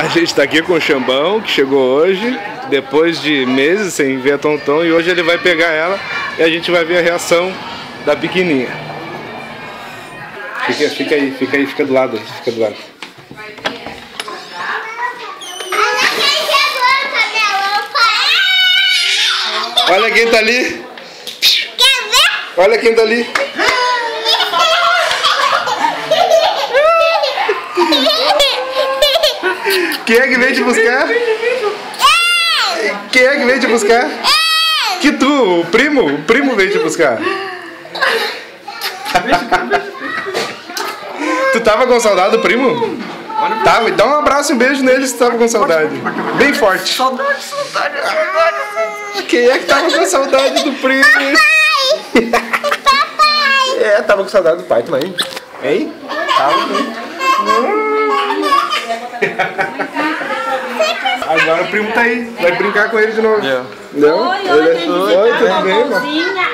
A gente tá aqui com o Xambão, que chegou hoje, depois de meses sem ver a Tonton, e hoje ele vai pegar ela e a gente vai ver a reação da pequenininha. Fica aí, fica do lado, fica do lado. Olha quem tá ali. Olha quem tá ali. Quem é que veio te buscar? Quem é que veio te buscar? Que tu, o primo? O primo veio te buscar. Tu tava com saudade do primo? Tava, dá um abraço e um beijo nele se tu tava com saudade. Bem forte. Saudade. Quem é que tava com saudade do primo? Papai! É, tava com saudade do pai também. Hein? Tava. Agora o primo tá aí. Vai brincar com ele de novo. Yeah. Não? Oi, Oi, tudo bem, mano?